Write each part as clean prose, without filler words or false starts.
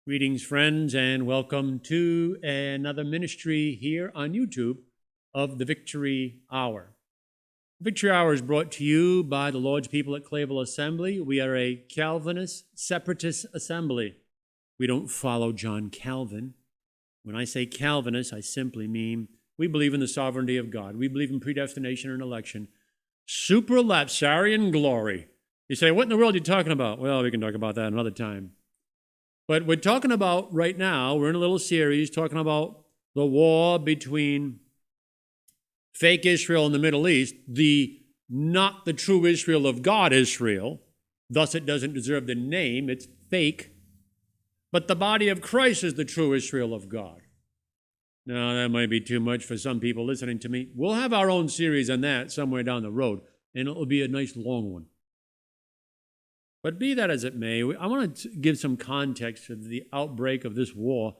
Greetings, friends, and welcome to another ministry here on YouTube of the Victory Hour. Victory Hour is brought to you by the Lord's people at Clayville Assembly. We are a Calvinist, separatist assembly. We don't follow John Calvin. When I say Calvinist, I simply mean we believe in the sovereignty of God. We believe in predestination and election. Supralapsarian glory. You say, what in the world are you talking about? Well, we can talk about that another time. But we're talking about right now, we're in a little series talking about the war between fake Israel in the Middle East, not the true Israel of God Israel, thus it doesn't deserve the name, it's fake, but the body of Christ is the true Israel of God. Now, that might be too much for some people listening to me. We'll have our own series on that somewhere down the road, and it'll be a nice long one. But be that as it may, I want to give some context to the outbreak of this war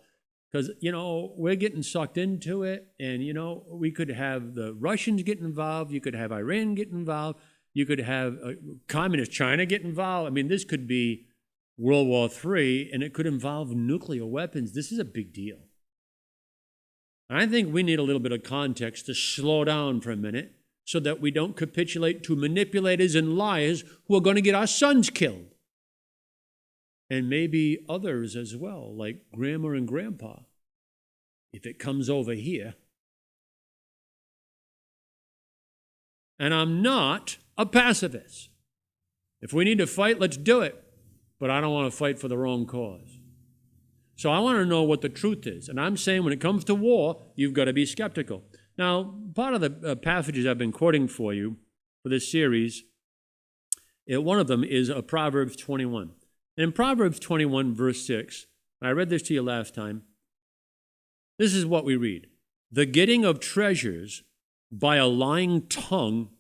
because, we're getting sucked into it and, we could have the Russians get involved. You could have Iran get involved. You could have communist China get involved. I mean, this could be World War III and it could involve nuclear weapons. This is a big deal. And I think we need a little bit of context to slow down for a minute so that we don't capitulate to manipulators and liars who are going to get our sons killed. And maybe others as well, like Grandma and Grandpa, if it comes over here. And I'm not a pacifist. If we need to fight, let's do it. But I don't want to fight for the wrong cause. So I want to know what the truth is. And I'm saying when it comes to war, you've got to be skeptical. Now, part of the passages I've been quoting for you for this series, one of them is Proverbs 21. In Proverbs 21, verse 6, and I read this to you last time, this is what we read. The getting of treasures by a lying tongue,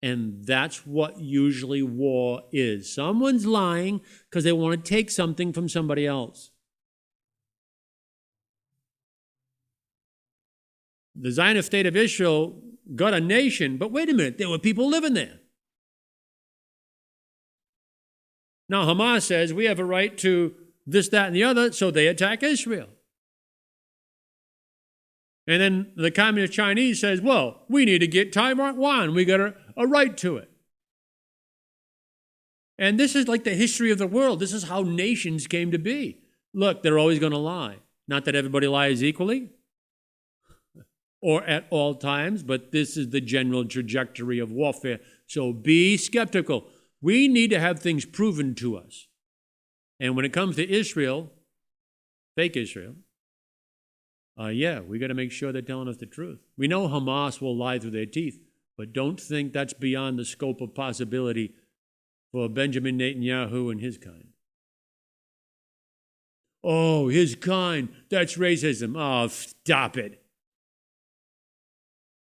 and that's what usually war is. Someone's lying because they want to take something from somebody else. The Zionist state of Israel got a nation, but wait a minute, there were people living there. Now Hamas says we have a right to this, that, and the other, so they attack Israel. And then the communist Chinese says, well, we need to get Taiwan. We got a right to it. And this is like the history of the world. This is how nations came to be. Look, they're always going to lie. Not that everybody lies equally or at all times, but this is the general trajectory of warfare. So be skeptical. We need to have things proven to us. And when it comes to Israel, fake Israel, we got to make sure they're telling us the truth. We know Hamas will lie through their teeth, but don't think that's beyond the scope of possibility for Benjamin Netanyahu and his kind. Oh, his kind, that's racism. Oh, stop it.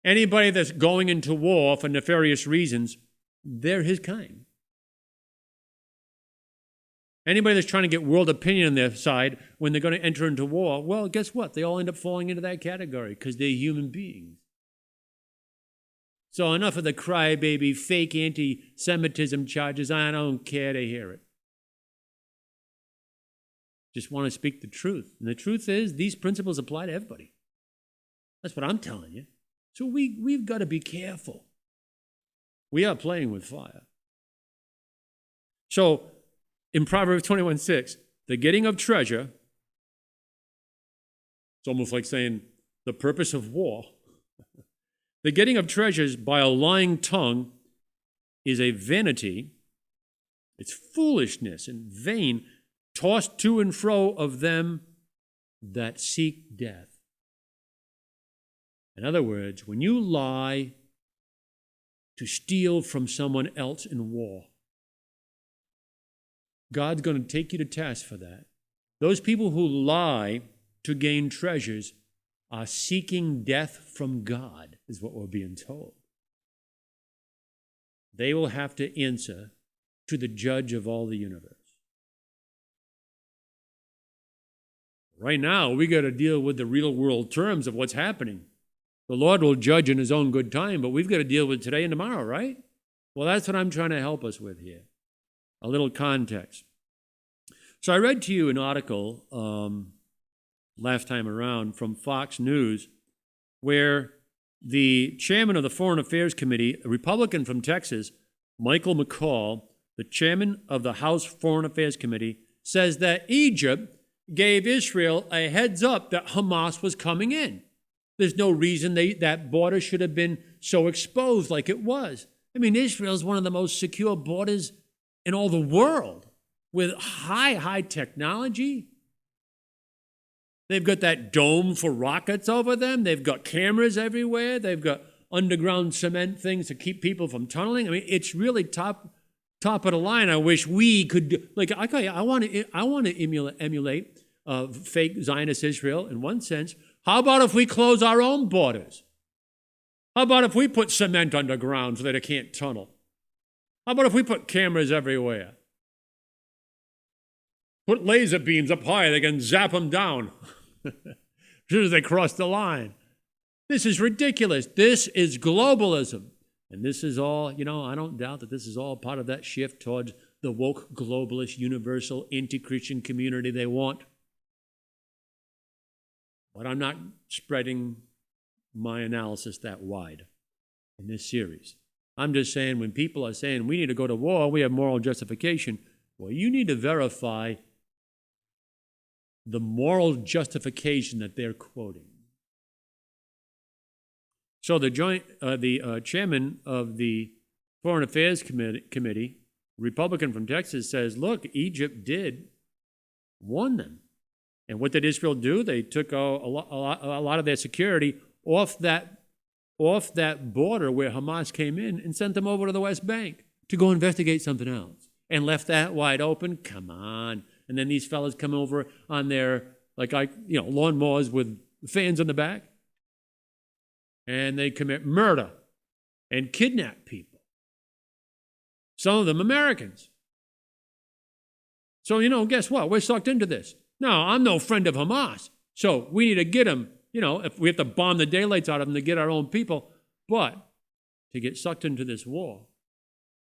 Anybody that's going into war for nefarious reasons, they're his kind. Anybody that's trying to get world opinion on their side when they're going to enter into war, well, guess what? They all end up falling into that category because they're human beings. So enough of the crybaby, fake anti-Semitism charges. I don't care to hear it. Just want to speak the truth. And the truth is, these principles apply to everybody. That's what I'm telling you. So we've got to be careful. We are playing with fire. So in Proverbs 21:6, the getting of treasure, it's almost like saying the purpose of war. The getting of treasures by a lying tongue is a vanity, it's foolishness and vain, tossed to and fro of them that seek death. In other words, when you lie to steal from someone else in war, God's going to take you to task for that. Those people who lie to gain treasures are seeking death from God, is what we're being told. They will have to answer to the judge of all the universe. Right now, we got to deal with the real world terms of what's happening. The Lord will judge in his own good time, but we've got to deal with today and tomorrow, right? Well, that's what I'm trying to help us with here. A little context. So I read to you an article last time around from Fox News where the chairman of the Foreign Affairs Committee, a Republican from Texas, Michael McCall, the chairman of the House Foreign Affairs Committee, says that Egypt gave Israel a heads up that Hamas was coming in. There's no reason that border should have been so exposed like it was. I mean, Israel is one of the most secure borders in all the world with high technology. They've got that dome for rockets over them. They've got cameras everywhere. They've got underground cement things to keep people from tunneling. I mean, it's really top of the line. I wish we could do, like, I want to emulate fake Zionist Israel in one sense. How about if we close our own borders? How about if we put cement underground so that it can't tunnel? How about if we put cameras everywhere? Put laser beams up high, they can zap them down as soon as they cross the line. This is ridiculous. This is globalism. And this is all, I don't doubt that this is all part of that shift towards the woke, globalist, universal, anti-Christian community they want. But I'm not spreading my analysis that wide in this series. I'm just saying when people are saying we need to go to war, we have moral justification, well, you need to verify the moral justification that they're quoting. So the chairman of the Foreign Affairs Committee, Republican from Texas, says, look, Egypt did warn them. And what did Israel do? They took a lot of their security off that border where Hamas came in and sent them over to the West Bank to go investigate something else and left that wide open. Come on. And then these fellas come over on their, lawnmowers with fans on the back, and they commit murder and kidnap people. Some of them Americans. So, guess what? We're sucked into this. Now, I'm no friend of Hamas, so we need to get them, if we have to bomb the daylights out of them to get our own people, but to get sucked into this war.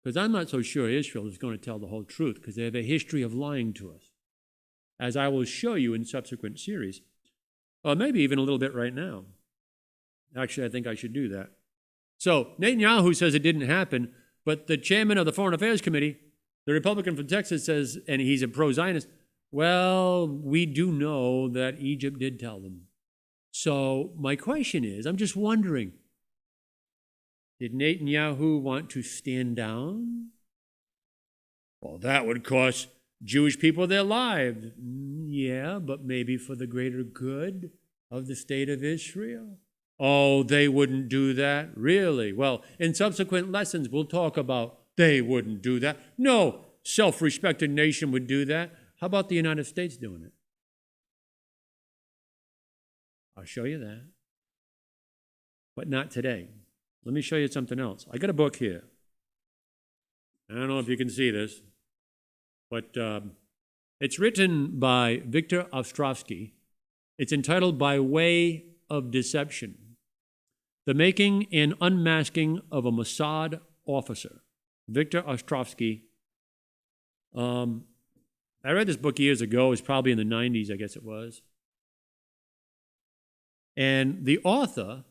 Because I'm not so sure Israel is going to tell the whole truth, because they have a history of lying to us, as I will show you in subsequent series, or maybe even a little bit right now. Actually, I think I should do that. So Netanyahu says it didn't happen, but the chairman of the Foreign Affairs Committee, the Republican from Texas, says, and he's a pro-Zionist, well, we do know that Egypt did tell them. So my question is, I'm just wondering, did Netanyahu want to stand down? Well, that would cost Jewish people their lives. Yeah, but maybe for the greater good of the state of Israel. Oh, they wouldn't do that? Really? Well, in subsequent lessons, we'll talk about they wouldn't do that. No self-respecting nation would do that. How about the United States doing it? I'll show you that. But not today. Let me show you something else. I got a book here. I don't know if you can see this, but it's written by Victor Ostrovsky. It's entitled By Way of Deception: The Making and Unmasking of a Mossad Officer. Victor Ostrovsky. I read this book years ago. It was probably in the 90s, I guess it was. And the author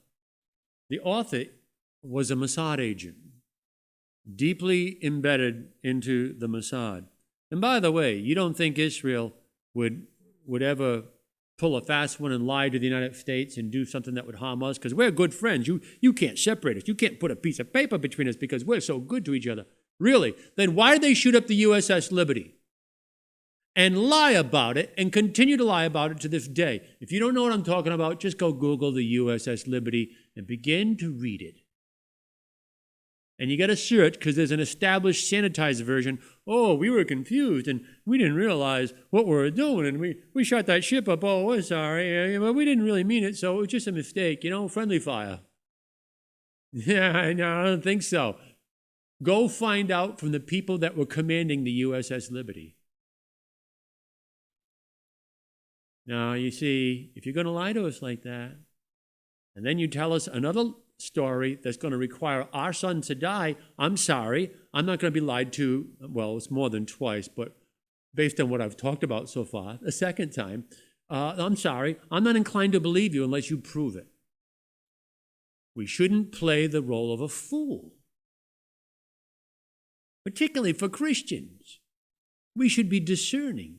was a Mossad agent, deeply embedded into the Mossad. And by the way, you don't think Israel would ever pull a fast one and lie to the United States and do something that would harm us? Because we're good friends. You can't separate us. You can't put a piece of paper between us because we're so good to each other. Really? Then why did they shoot up the USS Liberty? And lie about it, and continue to lie about it to this day. If you don't know what I'm talking about, just go Google the USS Liberty and begin to read it. And you got to search, because there's an established sanitized version. Oh, we were confused, and we didn't realize what we were doing, and we shot that ship up. Oh, we're sorry, but we didn't really mean it, so it was just a mistake, friendly fire. Yeah, no, I don't think so. Go find out from the people that were commanding the USS Liberty. Now, you see, if you're going to lie to us like that, and then you tell us another story that's going to require our son to die, I'm sorry, I'm not going to be lied to. Well, it's more than twice, but based on what I've talked about so far, a second time, I'm sorry, I'm not inclined to believe you unless you prove it. We shouldn't play the role of a fool, particularly for Christians. We should be discerning.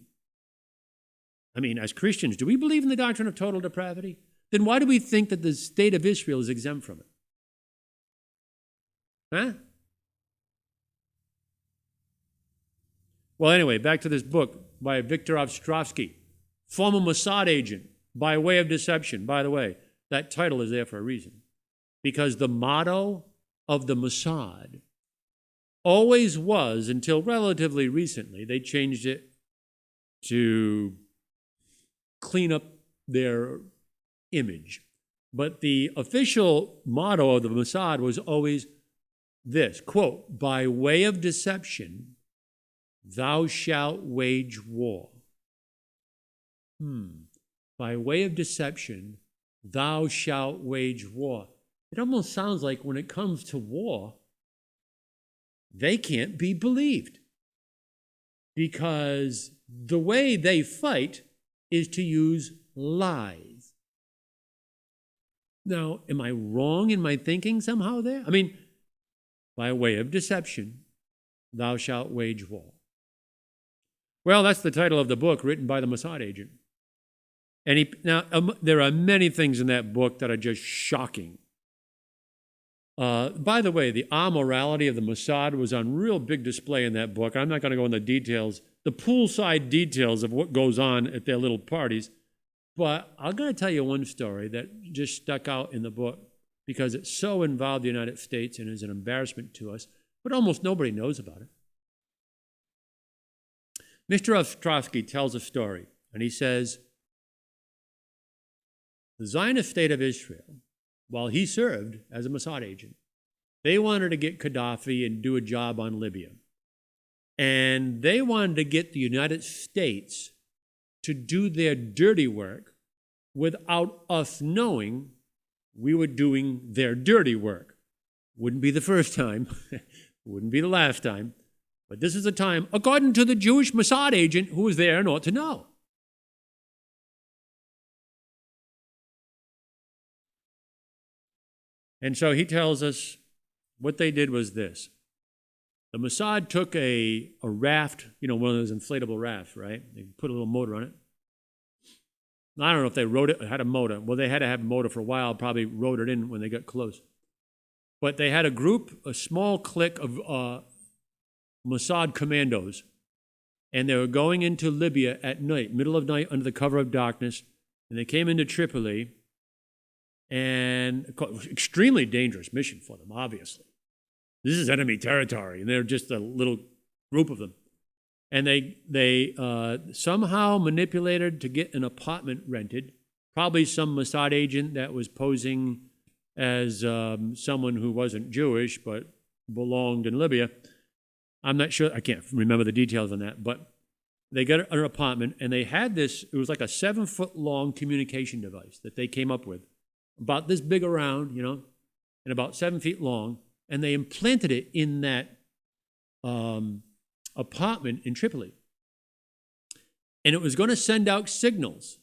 I mean, as Christians, do we believe in the doctrine of total depravity? Then why do we think that the state of Israel is exempt from it? Huh? Well, anyway, back to this book by Viktor Ostrovsky, former Mossad agent, By Way of Deception. By the way, that title is there for a reason. Because the motto of the Mossad always was, until relatively recently, they changed it to clean up their image. But the official motto of the Mossad was always this, quote, by way of deception, thou shalt wage war. By way of deception, thou shalt wage war. It almost sounds like when it comes to war, they can't be believed. Because the way they fight is to use lies. Now, am I wrong in my thinking somehow there? I mean, by way of deception, thou shalt wage war. Well, that's the title of the book written by the Mossad agent. And there are many things in that book that are just shocking. By the way, the amorality of the Mossad was on real big display in that book. I'm not going to go into the details, the poolside details of what goes on at their little parties. But I'm going to tell you one story that just stuck out in the book because it so involved the United States and is an embarrassment to us, but almost nobody knows about it. Mr. Ostrovsky tells a story, and he says, the Zionist state of Israel, while he served as a Mossad agent, they wanted to get Gaddafi and do a job on Libya. And they wanted to get the United States to do their dirty work without us knowing we were doing their dirty work. Wouldn't be the first time, wouldn't be the last time, but this is the time, according to the Jewish Mossad agent who was there and ought to know. And so he tells us what they did was this. The Mossad took a raft, one of those inflatable rafts, right? They put a little motor on it. I don't know if they rode it or had a motor. Well, they had to have a motor for a while, probably rode it in when they got close. But they had a small clique of Mossad commandos, and they were going into Libya at night, middle of night, under the cover of darkness, and they came into Tripoli, and it was an extremely dangerous mission for them, obviously. This is enemy territory, and they're just a little group of them. And they somehow manipulated to get an apartment rented, probably some Mossad agent that was posing as someone who wasn't Jewish but belonged in Libya. I'm not sure, I can't remember the details on that, but they got an apartment, and they had this, it was like a 7-foot-long communication device that they came up with, about this big around, and about 7 feet long, and they implanted it in that apartment in Tripoli. And it was going to send out signals.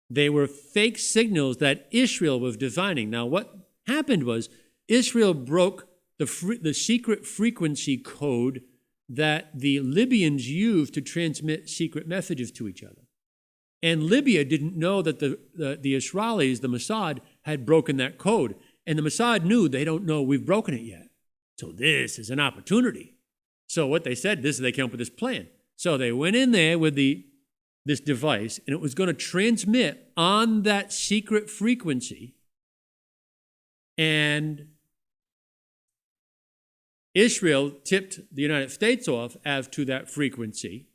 They were fake signals that Israel was designing. Now, what happened was Israel broke the secret frequency code that the Libyans used to transmit secret messages to each other. And Libya didn't know that the Israelis, the Mossad, had broken that code. And the Mossad knew they don't know we've broken it yet. So this is an opportunity. So what they said, they came up with this plan. So they went in there with this device, and it was going to transmit on that secret frequency. And Israel tipped the United States off as to that frequency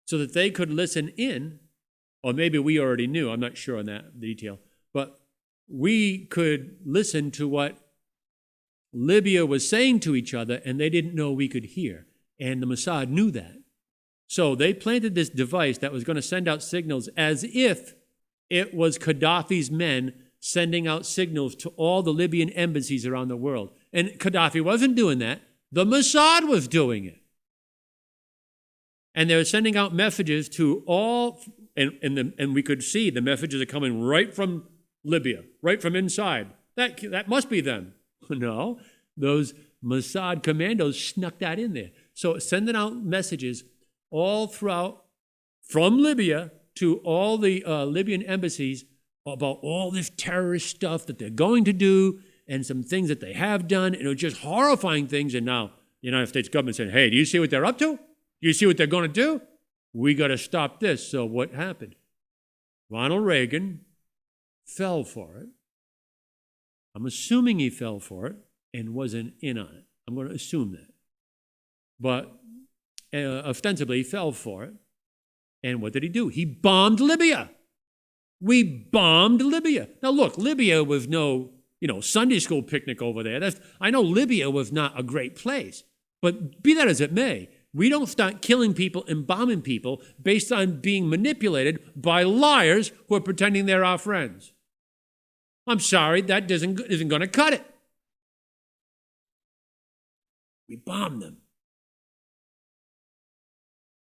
so that they could listen in, or maybe we already knew, I'm not sure on that detail, but we could listen to what Libya was saying to each other, and they didn't know we could hear. And the Mossad knew that. So they planted this device that was going to send out signals as if it was Gaddafi's men sending out signals to all the Libyan embassies around the world. And Gaddafi wasn't doing that. The Mossad was doing it. And they're sending out messages to all, and we could see the messages are coming right from Libya, right from inside. That must be them. No, those Mossad commandos snuck that in there. So sending out messages all throughout from Libya to all the Libyan embassies about all this terrorist stuff that they're going to do and some things that they have done. And it was just horrifying things. And now the United States government said, hey, do you see what they're up to? Do you see what they're going to do? We got to stop this. So what happened? Ronald Reagan fell for it. I'm assuming he fell for it and wasn't in on it. I'm going to assume that. But ostensibly, he fell for it. And what did he do? He bombed Libya. We bombed Libya. Now, look, Libya was no, Sunday school picnic over there. I know Libya was not a great place. But be that as it may, we don't start killing people and bombing people based on being manipulated by liars who are pretending they're our friends. I'm sorry, that isn't going to cut it. We bombed them.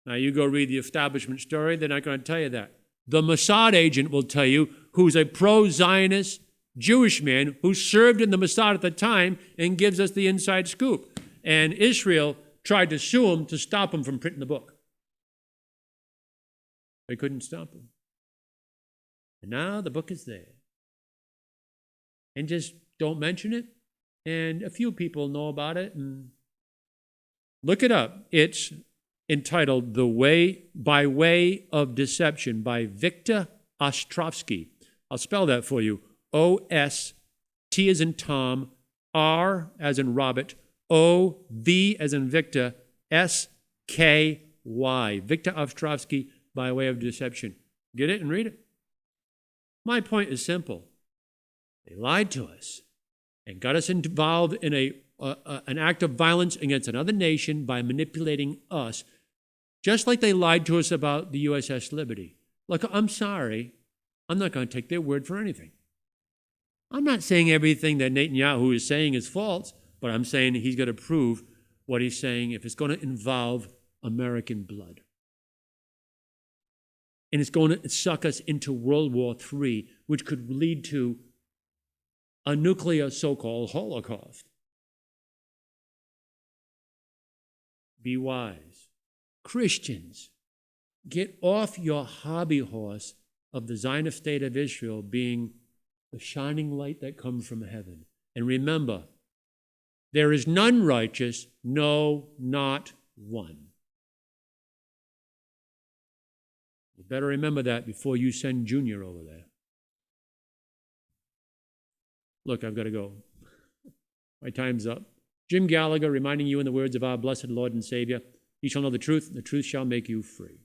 Now, you go read the establishment story, they're not going to tell you that. The Mossad agent will tell you, who's a pro-Zionist Jewish man who served in the Mossad at the time and gives us the inside scoop. And Israel tried to sue him to stop him from printing the book. They couldn't stop him. And now the book is there. And just don't mention it. And a few people know about it. And look it up. It's entitled By Way of Deception by Victor Ostrovsky. I'll spell that for you. O-S-T as in Tom, R as in Robert, O-V as in Victor, S-K-Y. Victor Ostrovsky, By Way of Deception. Get it and read it. My point is simple. They lied to us and got us involved in an act of violence against another nation by manipulating us, just like they lied to us about the USS Liberty. Look, I'm sorry. I'm not going to take their word for anything. I'm not saying everything that Netanyahu is saying is false, but I'm saying he's got to prove what he's saying if it's going to involve American blood. And it's going to suck us into World War III, which could lead to a nuclear so-called Holocaust. Be wise. Christians, get off your hobby horse of the Zionist state of Israel being the shining light that comes from heaven. And remember, there is none righteous, no, not one. You better remember that before you send Junior over there. Look, I've got to go. My time's up. Jim Gallagher reminding you in the words of our blessed Lord and Savior, you shall know the truth shall make you free.